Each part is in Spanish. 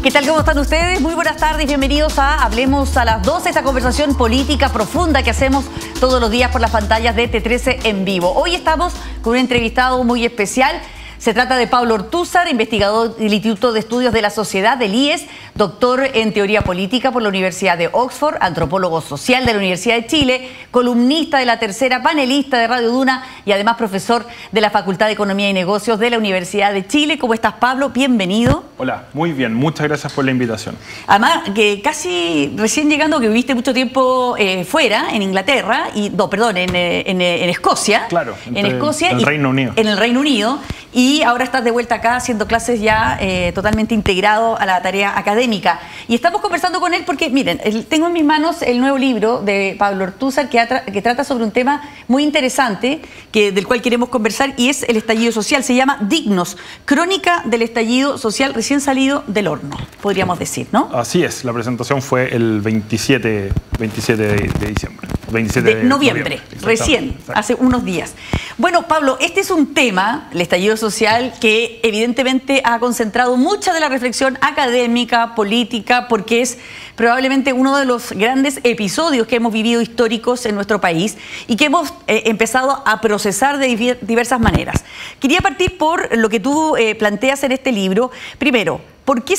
¿Qué tal? ¿Cómo están ustedes? Muy buenas tardes, bienvenidos a Hablemos a las 12, esta conversación política profunda que hacemos todos los días por las pantallas de T13 en vivo. Hoy estamos con un entrevistado muy especial. Se trata de Pablo Ortúzar, investigador del Instituto de Estudios de la Sociedad, del IES, doctor en Teoría Política por la Universidad de Oxford, antropólogo social de la Universidad de Chile, columnista de La Tercera, panelista de Radio Duna y además profesor de la Facultad de Economía y Negocios de la Universidad de Chile. ¿Cómo estás, Pablo? Bienvenido. Hola, muy bien. Muchas gracias por la invitación. Además, que casi recién llegando, que viviste mucho tiempo fuera, en Inglaterra, en Escocia. Claro, en Escocia el Reino Unido. En el Reino Unido. Y ahora estás de vuelta acá haciendo clases ya totalmente integrado a la tarea académica. Y estamos conversando con él porque, miren, tengo en mis manos el nuevo libro de Pablo Ortúzar que trata sobre un tema muy interesante del cual queremos conversar, y es el estallido social. Se llama Dignos, crónica del estallido social recién salido del horno, podríamos decir, ¿no? Así es, la presentación fue el 27 de diciembre. 27 de noviembre, recién, hace unos días. Bueno, Pablo, este es un tema, el estallido social, que evidentemente ha concentrado mucha de la reflexión académica, política, porque es probablemente uno de los grandes episodios que hemos vivido históricos en nuestro país y que hemos empezado a procesar de diversas maneras. Quería partir por lo que tú planteas en este libro. Primero, ¿por qué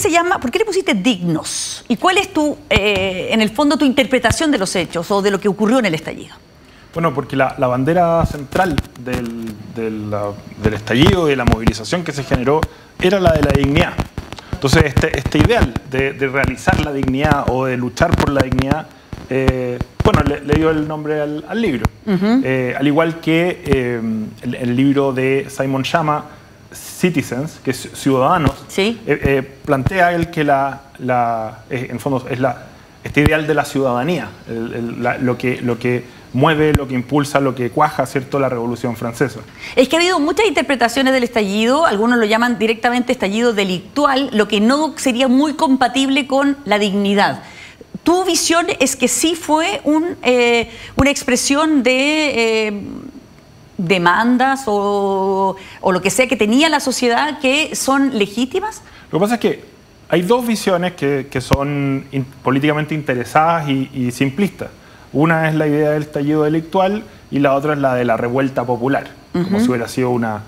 le pusiste Dignos? ¿Y cuál es en el fondo, tu interpretación de los hechos o de lo que ocurrió en el estallido? Bueno, porque la bandera central del estallido y de la movilización que se generó era la de la dignidad. Entonces, este ideal de realizar la dignidad o de luchar por la dignidad, bueno, le dio el nombre al libro. Al igual que el libro de Simon Schama, Citizens, que es Ciudadanos, ¿sí? Plantea él que en fondo es este ideal de la ciudadanía, lo que mueve, lo que impulsa, lo que cuaja, ¿cierto?, la Revolución Francesa. Es que ha habido muchas interpretaciones del estallido, algunos lo llaman directamente estallido delictual, lo que no sería muy compatible con la dignidad. ¿Tu visión es que sí fue una expresión de demandas o lo que sea que tenía la sociedad que son legítimas? Lo que pasa es que hay dos visiones que son políticamente interesadas y simplistas. Una es la idea del estallido delictual y la otra es la de la revuelta popular, como si hubiera sido una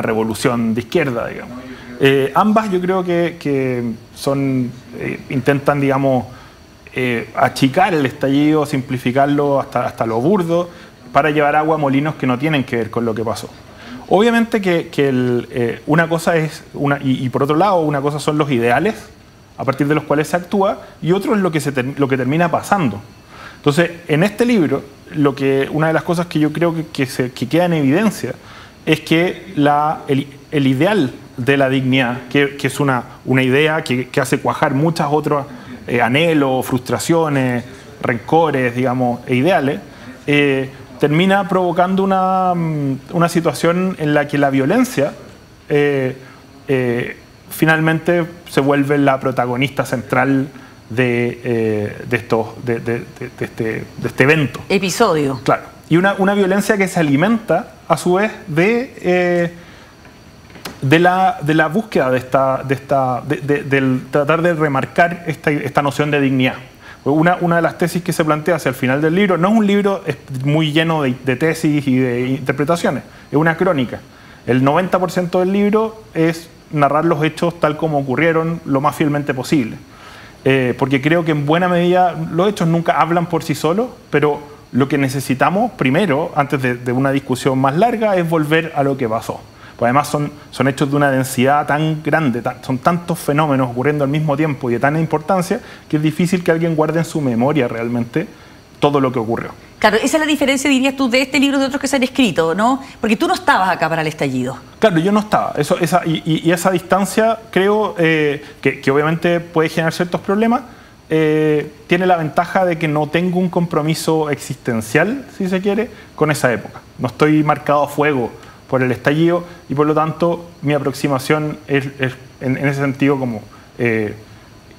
revolución de izquierda, digamos. Ambas yo creo que intentan, digamos, achicar el estallido, simplificarlo hasta lo burdo, para llevar agua a molinos que no tienen que ver con lo que pasó. Obviamente que una cosa es, y por otro lado, una cosa son los ideales a partir de los cuales se actúa, y otro es lo que termina pasando. Entonces, en este libro, una de las cosas que yo creo que queda en evidencia es que el ideal de la dignidad, que es una idea que hace cuajar muchas otras anhelos, frustraciones, rencores, digamos, e ideales, termina provocando una situación en la que la violencia finalmente se vuelve la protagonista central de este evento. Episodio. Claro. Y una violencia que se alimenta, a su vez, de la búsqueda del tratar de remarcar esta noción de dignidad. Una de las tesis que se plantea hacia el final del libro, no es un libro muy lleno de tesis y de interpretaciones, es una crónica. El 90% del libro es narrar los hechos tal como ocurrieron lo más fielmente posible. Porque creo que en buena medida los hechos nunca hablan por sí solos, pero lo que necesitamos primero, antes de una discusión más larga, es volver a lo que pasó. Pues además son hechos de una densidad tan grande, son tantos fenómenos ocurriendo al mismo tiempo y de tanta importancia, que es difícil que alguien guarde en su memoria realmente todo lo que ocurrió. Claro, esa es la diferencia, dirías tú, de este libro y de otros que se han escrito, ¿no? Porque tú no estabas acá para el estallido. Claro, yo no estaba. Y esa distancia creo que obviamente puede generar ciertos problemas. Tiene la ventaja de que no tengo un compromiso existencial, si se quiere, con esa época. No estoy marcado a fuego por el estallido y por lo tanto mi aproximación es en ese sentido como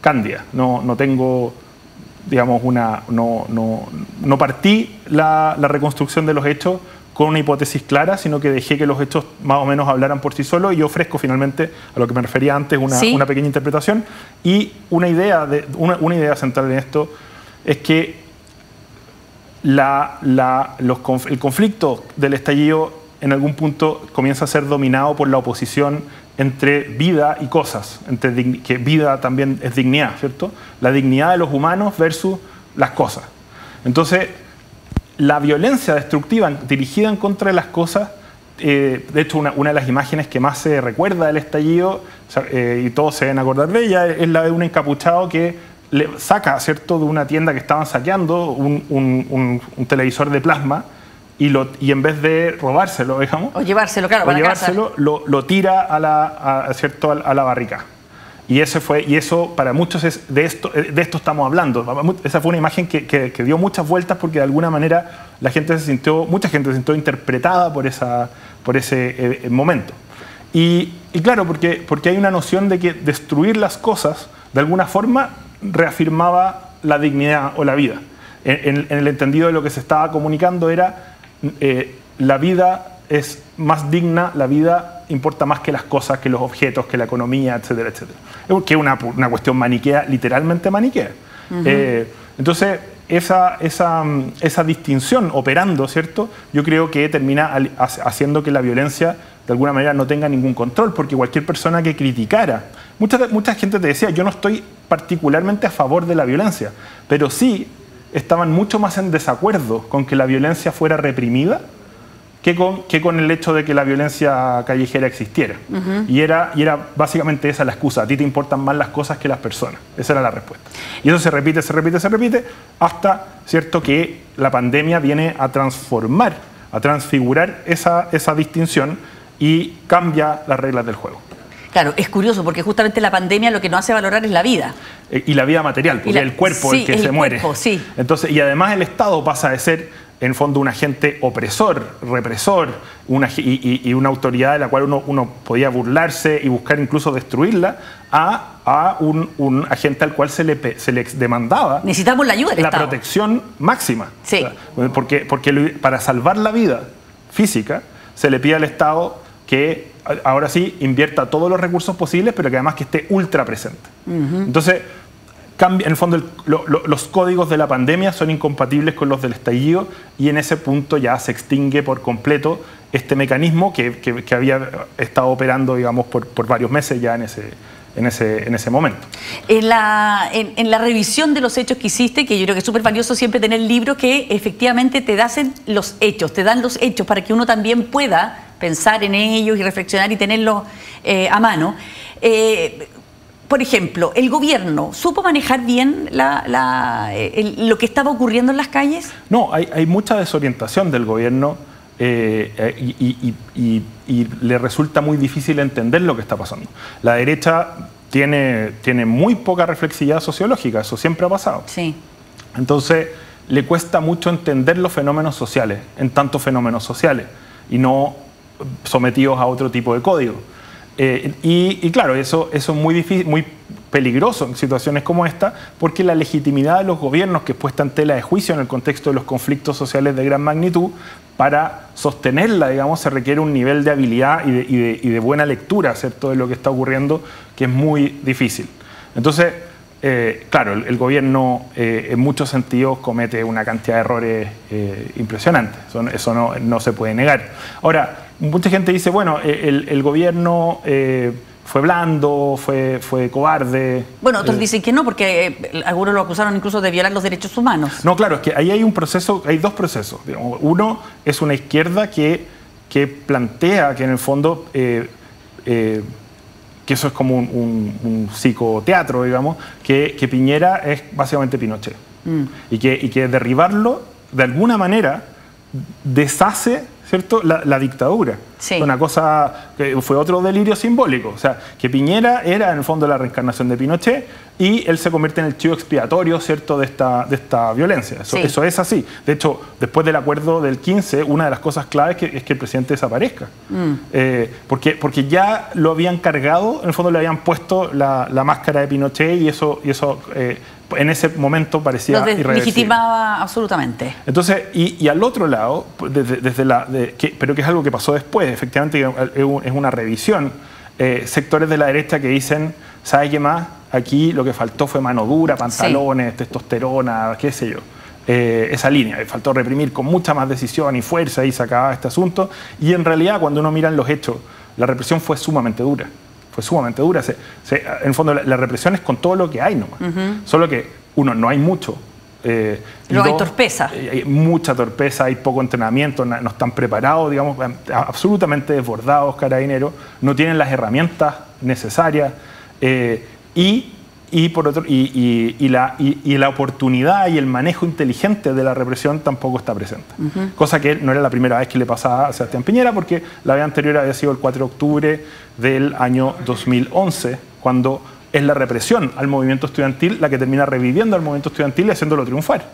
cándida. No tengo, digamos, no partí la reconstrucción de los hechos con una hipótesis clara, sino que dejé que los hechos más o menos hablaran por sí solos, y yo ofrezco finalmente, a lo que me refería antes, una pequeña interpretación. Y una idea central en esto es que el conflicto del estallido en algún punto comienza a ser dominado por la oposición entre vida y cosas, que vida también es dignidad, ¿cierto? La dignidad de los humanos versus las cosas. Entonces, la violencia destructiva dirigida en contra de las cosas, de hecho una de las imágenes que más se recuerda del estallido, y todos se deben acordar de ella, es la de un encapuchado que le saca, ¿cierto?, de una tienda que estaban saqueando un televisor de plasma, y en vez de robárselo, digamos, o llevárselo, claro, para llevárselo, lo tira a la barrica. Y eso para muchos de esto estamos hablando. Esa fue una imagen que dio muchas vueltas, porque de alguna manera mucha gente se sintió interpretada por ese momento. Y claro, porque hay una noción de que destruir las cosas de alguna forma reafirmaba la dignidad o la vida. En el entendido de lo que se estaba comunicando era la vida es más digna, la vida importa más que las cosas, que los objetos, que la economía, etcétera, etcétera. Que es una cuestión maniquea, literalmente maniquea. Entonces, esa distinción operando, ¿cierto?, yo creo que termina haciendo que la violencia de alguna manera no tenga ningún control, porque cualquier persona que criticara, mucha gente te decía, yo no estoy particularmente a favor de la violencia, pero sí estaban mucho más en desacuerdo con que la violencia fuera reprimida que con el hecho de que la violencia callejera existiera. Y era básicamente esa la excusa: a ti te importan más las cosas que las personas. Esa era la respuesta. Y eso se repite, hasta, ¿cierto?, que la pandemia viene a transformar, a transfigurar esa distinción y cambia las reglas del juego. Claro, es curioso porque justamente la pandemia lo que nos hace valorar es la vida. Y la vida material, porque el cuerpo es el que se muere. Sí. Entonces, y además el Estado pasa de ser, en fondo, un agente opresor, represor, y una autoridad de la cual uno podía burlarse y buscar incluso destruirla, a un agente al cual se le demandaba. Necesitamos la ayuda del Estado. La protección máxima. Sí. O sea, porque para salvar la vida física se le pide al Estado que ahora sí invierta todos los recursos posibles, pero que además que esté ultra presente. Entonces, en el fondo, los códigos de la pandemia son incompatibles con los del estallido, y en ese punto ya se extingue por completo este mecanismo que había estado operando, digamos, por varios meses ya en ese momento. En la revisión de los hechos que hiciste, que yo creo que es súper valioso siempre tener libros que efectivamente te dan los hechos para que uno también pueda pensar en ellos y reflexionar y tenerlos a mano. Por ejemplo, ¿el gobierno supo manejar bien lo que estaba ocurriendo en las calles? No, hay mucha desorientación del gobierno, y le resulta muy difícil entender lo que está pasando. La derecha tiene muy poca reflexividad sociológica, eso siempre ha pasado. Sí. Entonces, le cuesta mucho entender los fenómenos sociales, en tanto fenómenos sociales, y no sometidos a otro tipo de código. Y claro, eso es muy difícil, muy peligroso en situaciones como esta, porque la legitimidad de los gobiernos, que es puesta en tela de juicio en el contexto de los conflictos sociales de gran magnitud, para sostenerla, digamos, se requiere un nivel de habilidad y de buena lectura, ¿cierto?, de lo que está ocurriendo, que es muy difícil. Entonces, claro, el gobierno en muchos sentidos comete una cantidad de errores impresionantes. Eso no se puede negar. Ahora, mucha gente dice, bueno, el gobierno fue blando, fue cobarde. Bueno, otros dicen que no, porque algunos lo acusaron incluso de violar los derechos humanos. No, claro, es que ahí hay dos procesos. Digamos. Uno es una izquierda que plantea que en el fondo que eso es como un psicoteatro, digamos, que Piñera es básicamente Pinochet. Y que derribarlo, de alguna manera, deshace, ¿cierto?, la dictadura. Sí. Una cosa que fue otro delirio simbólico. O sea, que Piñera era en el fondo la reencarnación de Pinochet, y él se convierte en el chivo expiatorio, ¿cierto?, de esta violencia. Eso es así. De hecho, después del acuerdo del 15, una de las cosas claves es que el presidente desaparezca. Porque ya lo habían cargado, en el fondo le habían puesto la máscara de Pinochet, y eso en ese momento parecía irreversible. Legitimaba absolutamente. Entonces, y al otro lado, desde pero que es algo que pasó después, efectivamente es una revisión. Sectores de la derecha que dicen, ¿sabe qué más? Aquí lo que faltó fue mano dura, pantalones, testosterona, qué sé yo. Esa línea, faltó reprimir con mucha más decisión y fuerza y se acababa este asunto. Y en realidad, cuando uno mira los hechos, la represión fue sumamente dura. Fue sumamente dura. En el fondo, la represión es con todo lo que hay nomás. Solo que, uno, no hay mucho. No hay torpeza. Hay mucha torpeza, hay poco entrenamiento, no están preparados, digamos, absolutamente desbordados, carabineros, no tienen las herramientas necesarias la oportunidad y el manejo inteligente de la represión tampoco está presente. Cosa que no era la primera vez que le pasaba a Sebastián Piñera, porque la vez anterior había sido el 4 de octubre del año 2011, cuando es la represión al movimiento estudiantil la que termina reviviendo al movimiento estudiantil y haciéndolo triunfar.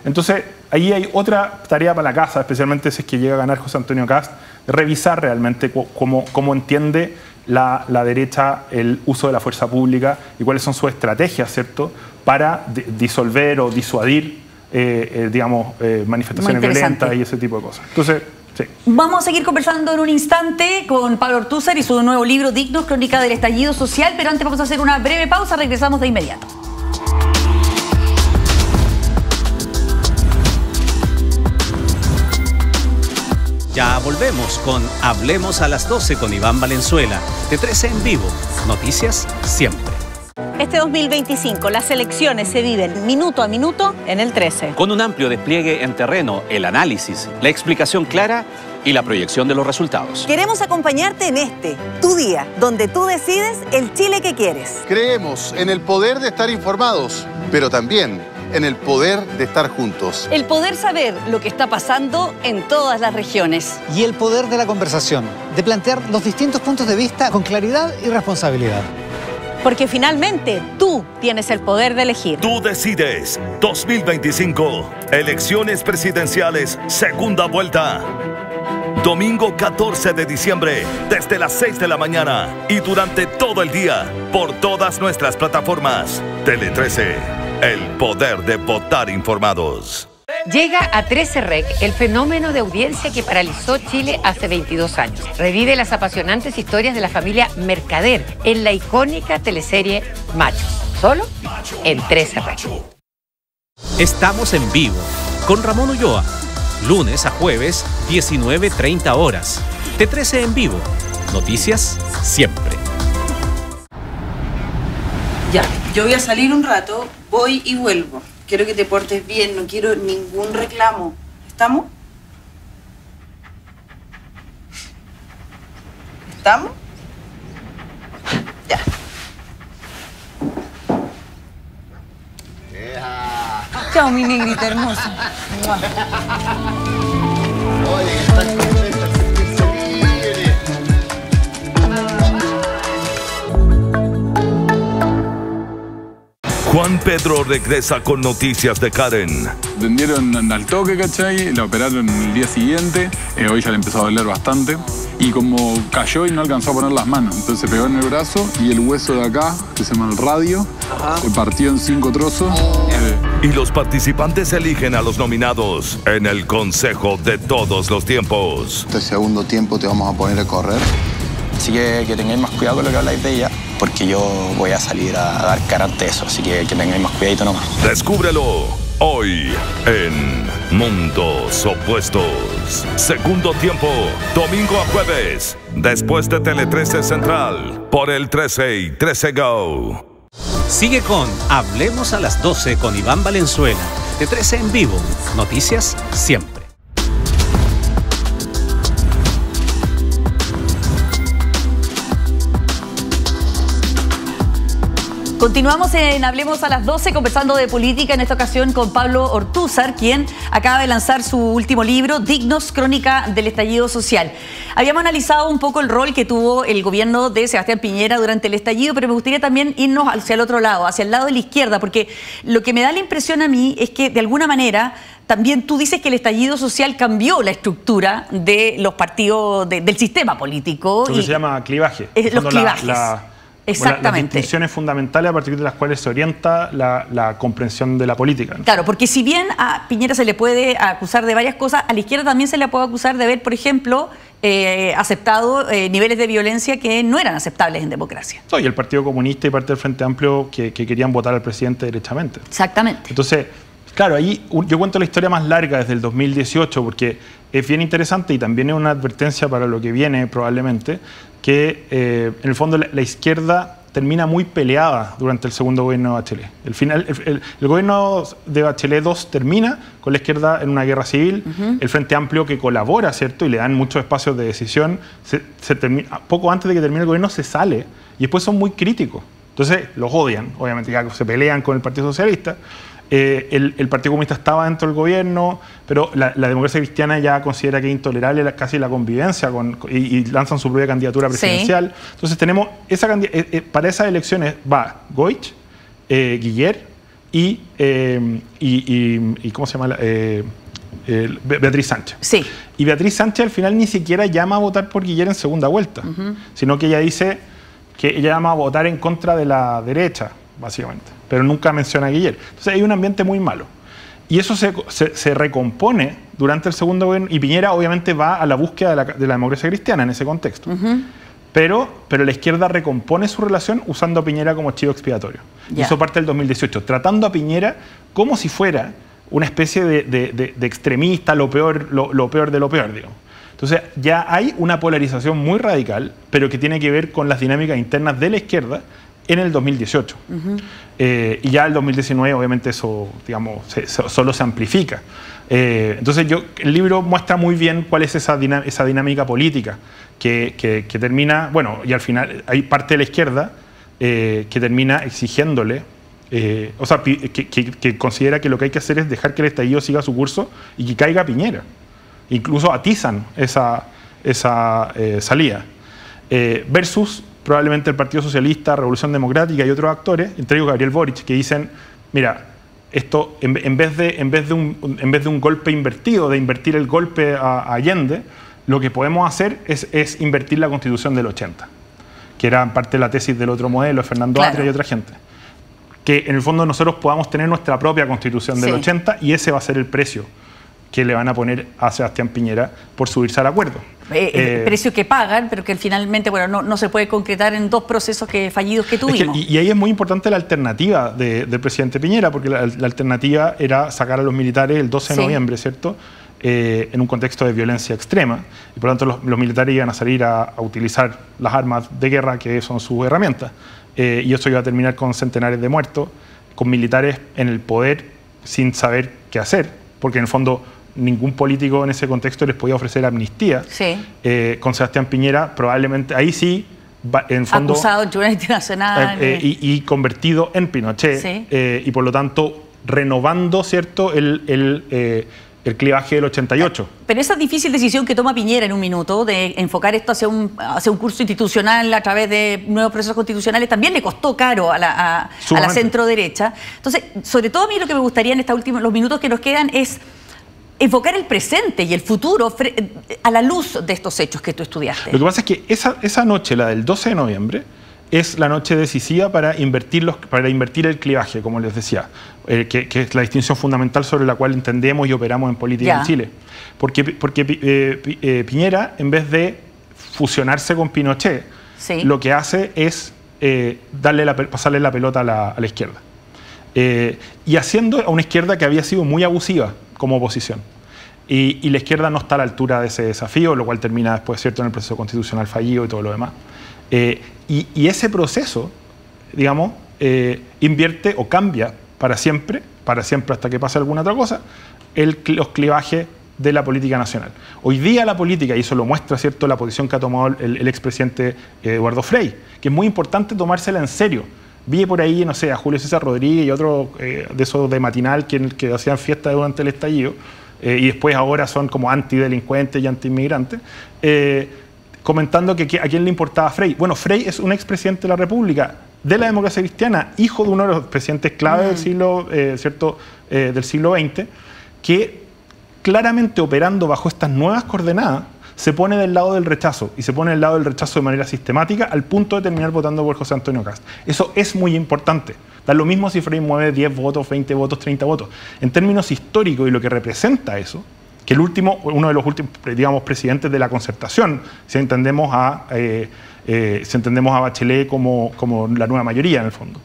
Entonces, ahí hay otra tarea para la casa, especialmente si es que llega a ganar José Antonio Kast, revisar realmente cómo entiende la derecha el uso de la fuerza pública y cuáles son sus estrategias, ¿cierto?, para disolver o disuadir, manifestaciones violentas y ese tipo de cosas. Entonces, sí. Vamos a seguir conversando en un instante con Pablo Ortúzar y su nuevo libro Dignos, crónica del estallido social, pero antes vamos a hacer una breve pausa, regresamos de inmediato. Ya volvemos con Hablemos a las 12 con Iván Valenzuela, de 13 en vivo, noticias siempre. Este 2025 las elecciones se viven minuto a minuto en el 13. Con un amplio despliegue en terreno, el análisis, la explicación clara y la proyección de los resultados. Queremos acompañarte en tu día, donde tú decides el Chile que quieres. Creemos en el poder de estar informados, pero también en el poder de estar juntos. El poder saber lo que está pasando en todas las regiones. Y el poder de la conversación, de plantear los distintos puntos de vista con claridad y responsabilidad. Porque finalmente tú tienes el poder de elegir. Tú decides. 2025. Elecciones presidenciales, segunda vuelta. Domingo 14 de diciembre, desde las 6 de la mañana y durante todo el día, por todas nuestras plataformas. Tele 13, el poder de votar informados. Llega a 13 Rec el fenómeno de audiencia que paralizó Chile hace 22 años. Revive las apasionantes historias de la familia Mercader en la icónica teleserie Machos, solo en 13 Rec. Estamos en vivo con Ramón Ulloa, lunes a jueves, 19:30 horas. De 13 en vivo, noticias siempre. Ya, yo voy a salir un rato, voy y vuelvo. Quiero que te portes bien, no quiero ningún reclamo. ¿Estamos? ¿Estamos? Ya. Chao, mi negrita hermosa. Oye, que estás contenta, sentirse libre. Juan Pedro regresa con noticias de Karen. Atendieron al toque, ¿cachai? La operaron el día siguiente. Hoy ya le empezó a doler bastante. Y como cayó y no alcanzó a poner las manos, entonces se pegó en el brazo y el hueso de acá, que se llama el radio, se partió en 5 trozos. Y los participantes eligen a los nominados en el Consejo de Todos los Tiempos. Este segundo tiempo te vamos a poner a correr. Así que tengáis más cuidado con lo que habláis de ella, porque yo voy a salir a dar cara ante eso, así que tengáis más cuidadito nomás. Descúbrelo hoy en Mundos Opuestos. Segundo tiempo, domingo a jueves, después de Tele 13 Central, por el 13 y 13 Go. Sigue con Hablemos a las 12 con Iván Valenzuela, de 13 en vivo, noticias siempre. Continuamos en Hablemos a las 12 conversando de política, en esta ocasión con Pablo Ortúzar, quien acaba de lanzar su último libro, Dignos, crónica del estallido social. Habíamos analizado un poco el rol que tuvo el gobierno de Sebastián Piñera durante el estallido, pero me gustaría también irnos hacia el otro lado, hacia el lado de la izquierda, porque lo que me da la impresión a mí es que de alguna manera también tú dices que el estallido social cambió la estructura de los partidos, del sistema político. Lo que se llama clivaje. Los clivajes. Exactamente. Las distinciones fundamentales a partir de las cuales se orienta la comprensión de la política, ¿no? Claro, porque si bien a Piñera se le puede acusar de varias cosas, a la izquierda también se le puede acusar de haber, por ejemplo, aceptado niveles de violencia que no eran aceptables en democracia. Y el Partido Comunista y parte del Frente Amplio que querían votar al presidente derechamente. Exactamente. Entonces, claro, ahí yo cuento la historia más larga desde el 2018 porque es bien interesante y también es una advertencia para lo que viene probablemente, que en el fondo la izquierda termina muy peleada durante el segundo gobierno de Bachelet. El gobierno de Bachelet II termina con la izquierda en una guerra civil, el Frente Amplio que colabora, ¿cierto? Y le dan muchos espacios de decisión, poco antes de que termine el gobierno se sale y después son muy críticos. Entonces los odian, obviamente ya se pelean con el Partido Socialista. El Partido Comunista estaba dentro del gobierno, pero la democracia cristiana ya considera que es intolerable casi la convivencia y lanzan su propia candidatura presidencial. Sí. Entonces tenemos para esas elecciones va Goich, Guiller y ¿cómo se llama? Beatriz Sánchez. Sí. Y Beatriz Sánchez al final ni siquiera llama a votar por Guiller en segunda vuelta, sino que ella dice que ella llama a votar en contra de la derecha, básicamente, pero nunca menciona a Guiller. Entonces hay un ambiente muy malo. Y eso se recompone durante el segundo gobierno, y Piñera obviamente va a la búsqueda de la democracia cristiana en ese contexto. Pero la izquierda recompone su relación usando a Piñera como chivo expiatorio. Y eso parte del 2018, tratando a Piñera como si fuera una especie de extremista, lo peor de lo peor, digamos. Entonces ya hay una polarización muy radical, pero que tiene que ver con las dinámicas internas de la izquierda en el 2018. Y ya el 2019 obviamente eso, digamos, solo se amplifica. Entonces el libro muestra muy bien cuál es esa dinámica política que termina, bueno, y al final hay parte de la izquierda que termina exigiéndole, o sea, que considera que lo que hay que hacer es dejar que el estallido siga su curso y que caiga Piñera. Incluso atizan esa salida. Versus probablemente el Partido Socialista, Revolución Democrática y otros actores, entre ellos Gabriel Boric, que dicen, mira, esto en vez de un golpe invertido, de invertir el golpe a Allende, lo que podemos hacer es invertir la Constitución del 80, que era en parte la tesis del otro modelo, Fernando Atria y otra gente. Que en el fondo nosotros podamos tener nuestra propia Constitución del 80 y ese va a ser el precio que le van a poner a Sebastián Piñera por subirse al acuerdo. El precio que pagan, pero que finalmente bueno, no se puede concretar en dos procesos fallidos que tuvimos. Y ahí es muy importante la alternativa del presidente Piñera, porque la alternativa era sacar a los militares el 12 de noviembre, ¿cierto? En un contexto de violencia extrema, y por lo tanto los militares iban a salir a utilizar las armas de guerra que son sus herramientas, y eso iba a terminar con centenares de muertos, con militares en el poder sin saber qué hacer, porque en el fondo ningún político en ese contexto les podía ofrecer amnistía. Con Sebastián Piñera probablemente ahí sí, en fondo acusado en Tribunal Internacional y convertido en Pinochet, y por lo tanto renovando, ¿cierto?, el clivaje del 88. Pero esa difícil decisión que toma Piñera en un minuto de enfocar esto hacia un curso institucional a través de nuevos procesos constitucionales también le costó caro a la centro-derecha. Entonces, sobre todo a mí lo que me gustaría en los minutos que nos quedan es enfocar el presente y el futuro a la luz de estos hechos que tú estudiaste. Lo que pasa es que esa noche, la del 12 de noviembre, es la noche decisiva para invertir el clivaje, como les decía, que es la distinción fundamental sobre la cual entendemos y operamos en política en Chile. Porque Piñera, en vez de fusionarse con Pinochet, lo que hace es pasarle la pelota a la izquierda. Y haciendo a una izquierda que había sido muy abusiva como oposición. Y la izquierda no está a la altura de ese desafío, lo cual termina después, ¿cierto?, en el proceso constitucional fallido y todo lo demás. Y ese proceso, digamos, invierte o cambia para siempre hasta que pase alguna otra cosa, los clivajes de la política nacional. Hoy día la política, y eso lo muestra, ¿cierto?, la posición que ha tomado el expresidente Eduardo Frei, que es muy importante tomársela en serio. Vi por ahí, no sé, a Julio César Rodríguez y otros de esos de matinal que hacían fiesta durante el estallido, y después ahora son como antidelincuentes y antiinmigrantes, comentando que a quién le importaba Frei. Bueno, Frei es un expresidente de la República, de la democracia cristiana, hijo de uno de los presidentes clave del siglo XX, que claramente operando bajo estas nuevas coordenadas, se pone del lado del rechazo, y se pone del lado del rechazo de manera sistemática al punto de terminar votando por José Antonio Kast. Eso es muy importante. Da lo mismo si Frei mueve 10 votos, 20 votos, 30 votos. En términos históricos y lo que representa eso, que uno de los últimos, digamos, presidentes de la concertación, si entendemos a Bachelet como la nueva mayoría en el fondo,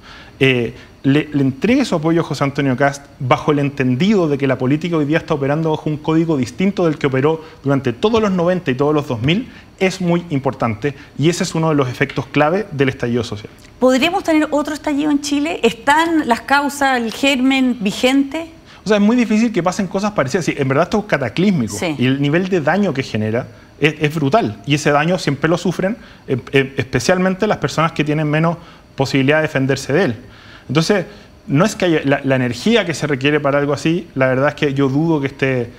le entregue su apoyo a José Antonio Kast bajo el entendido de que la política hoy día está operando bajo un código distinto del que operó durante todos los 90 y todos los 2000, es muy importante, y ese es uno de los efectos clave del estallido social. ¿Podríamos tener otro estallido en Chile? ¿Están las causas, el germen vigente? O sea, es muy difícil que pasen cosas parecidas. Sí, en verdad esto es cataclísmico, sí. Y el nivel de daño que genera es brutal, y ese daño siempre lo sufren especialmente las personas que tienen menos posibilidad de defenderse de él. Entonces, no es que haya la energía que se requiere para algo así, la verdad es que yo dudo que esté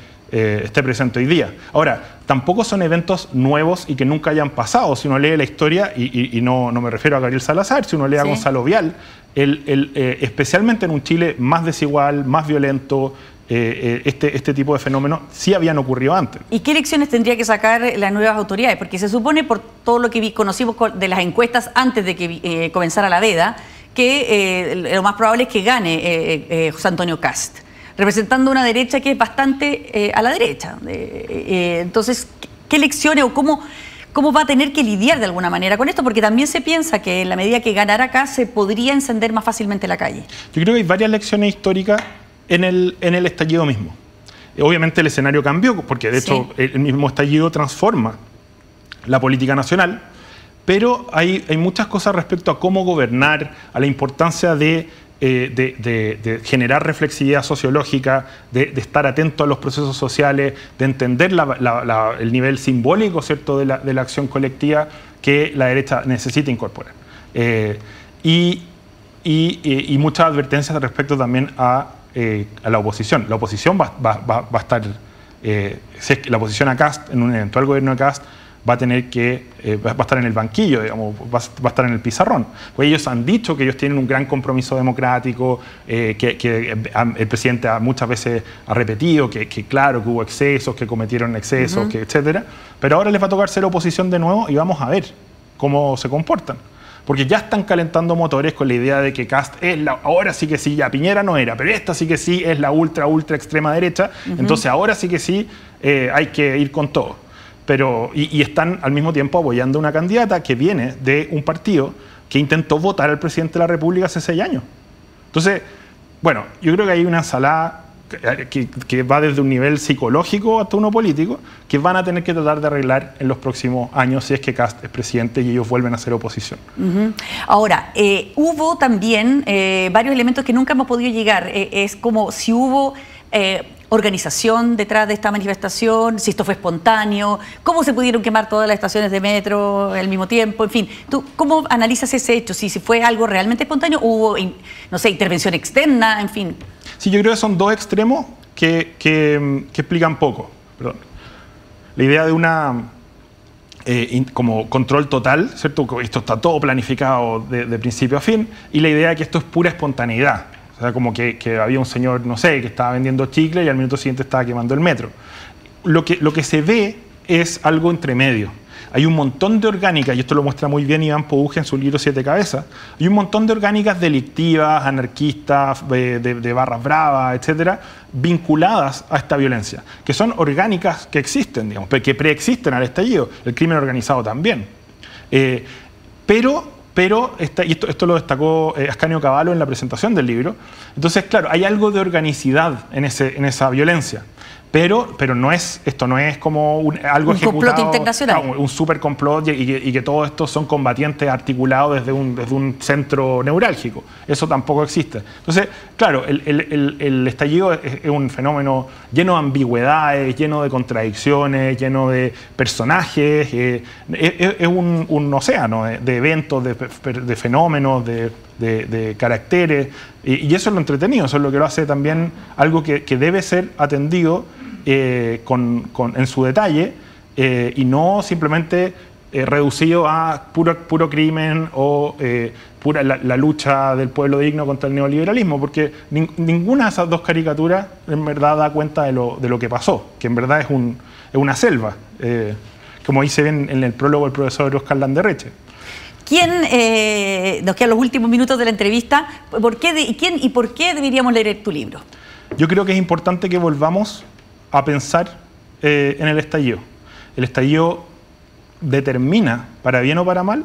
presente hoy día. Ahora, tampoco son eventos nuevos y que nunca hayan pasado. Si uno lee la historia, y no me refiero a Gabriel Salazar, si uno lee a Gonzalo Vial, especialmente en un Chile más desigual, más violento, este tipo de fenómenos sí habían ocurrido antes. ¿Y qué lecciones tendría que sacar las nuevas autoridades? Porque se supone, por todo lo que conocimos de las encuestas antes de que comenzara la veda, que lo más probable es que gane José Antonio Kast, representando una derecha que es bastante a la derecha. Entonces, ¿qué lecciones o cómo va a tener que lidiar de alguna manera con esto? Porque también se piensa que en la medida que ganara Kast se podría encender más fácilmente la calle. Yo creo que hay varias lecciones históricas en el estallido mismo. Obviamente el escenario cambió, porque de hecho el mismo estallido transforma la política nacional, pero hay muchas cosas respecto a cómo gobernar, a la importancia de generar reflexividad sociológica, de estar atento a los procesos sociales, de entender el nivel simbólico, ¿cierto?, de la acción colectiva que la derecha necesita incorporar. Y muchas advertencias respecto también a la oposición. La oposición va a estar, si es que la oposición a Kast, en un eventual gobierno de Kast, va a estar en el banquillo, digamos, va a estar en el pizarrón. Pues ellos han dicho que ellos tienen un gran compromiso democrático, que el presidente muchas veces ha repetido que claro, que hubo excesos, que cometieron excesos, etcétera. Pero ahora les va a tocar ser oposición de nuevo y vamos a ver cómo se comportan. Porque ya están calentando motores con la idea de que Kast es ahora sí que sí, ya Piñera no era, pero esta sí que sí es la ultra extrema derecha, entonces ahora sí que sí hay que ir con todo. Y están al mismo tiempo apoyando a una candidata que viene de un partido que intentó votar al presidente de la República hace 6 años. Entonces, bueno, yo creo que hay una ensalada que va desde un nivel psicológico hasta uno político, que van a tener que tratar de arreglar en los próximos años si es que Kast es presidente y ellos vuelven a ser oposición. Ahora, hubo también varios elementos que nunca hemos podido llegar. Es como si hubo organización detrás de esta manifestación, si esto fue espontáneo, cómo se pudieron quemar todas las estaciones de metro al mismo tiempo, en fin. ¿Tú cómo analizas ese hecho? Si fue algo realmente espontáneo, hubo, no sé, intervención externa, en fin. Sí, yo creo que son dos extremos que explican poco. Perdón. La idea de una como control total, ¿cierto? Esto está todo planificado de principio a fin, y la idea de que esto es pura espontaneidad. O sea, como que había un señor, no sé, que estaba vendiendo chicle y al minuto siguiente estaba quemando el metro. Lo que se ve es algo entre medio. Hay un montón de orgánicas, y esto lo muestra muy bien Iván Pouge en su libro Siete Cabezas, hay un montón de orgánicas delictivas, anarquistas, de barras bravas, etcétera, vinculadas a esta violencia, que son orgánicas que existen, digamos, que preexisten al estallido, el crimen organizado también. Pero esto lo destacó Ascanio Cavallo en la presentación del libro. Entonces, claro, hay algo de organicidad en esa violencia. Pero esto no es como algo ejecutado, complot internacional. Un super complot y que todos estos son combatientes articulados desde un centro neurálgico. Eso tampoco existe. Entonces, claro, el estallido es un fenómeno lleno de ambigüedades, lleno de contradicciones, lleno de personajes. Es un océano de eventos, de fenómenos, de caracteres. Y eso es lo entretenido, eso es lo que lo hace también algo que debe ser atendido en su detalle y no simplemente reducido a puro crimen o la lucha del pueblo digno contra el neoliberalismo, porque ninguna de esas dos caricaturas en verdad da cuenta de lo que pasó, que en verdad es una selva. como ahí se ve en el prólogo del profesor Oscar Landerreche. Nos quedan los últimos minutos de la entrevista. ¿Por qué deberíamos leer tu libro? Yo creo que es importante que volvamos a pensar en el estallido. El estallido determina, para bien o para mal,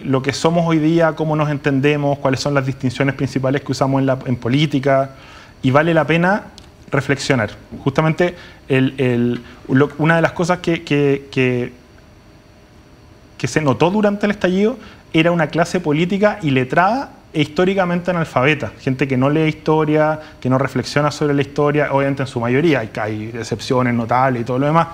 lo que somos hoy día, cómo nos entendemos, cuáles son las distinciones principales que usamos en política, y vale la pena reflexionar. Justamente una de las cosas que se notó durante el estallido era una clase política iletrada e históricamente analfabeta. Gente que no lee historia, que no reflexiona sobre la historia, obviamente en su mayoría, hay excepciones notables y todo lo demás,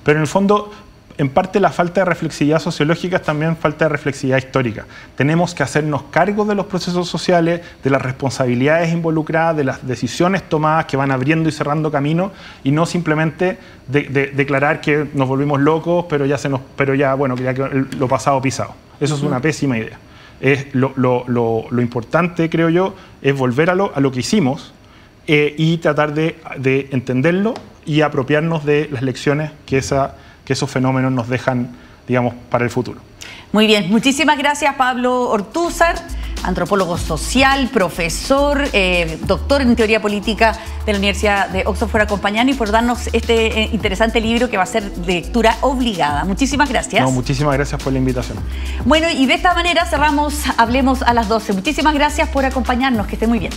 pero en el fondo, en parte la falta de reflexividad sociológica es también falta de reflexividad histórica. Tenemos que hacernos cargo de los procesos sociales, de las responsabilidades involucradas, de las decisiones tomadas que van abriendo y cerrando caminos, y no simplemente declarar que nos volvimos locos, pero ya lo pasado pisado. Eso es una pésima idea. Lo importante, creo yo, es volver a lo que hicimos y tratar de entenderlo y apropiarnos de las lecciones que esos fenómenos nos dejan, digamos, para el futuro. Muy bien, muchísimas gracias Pablo Ortúzar, antropólogo social, profesor, doctor en teoría política de la Universidad de Oxford, por acompañarnos y por darnos este interesante libro que va a ser de lectura obligada. Muchísimas gracias. No, muchísimas gracias por la invitación. Bueno, y de esta manera cerramos Hablemos a las 12. Muchísimas gracias por acompañarnos, que esté muy bien.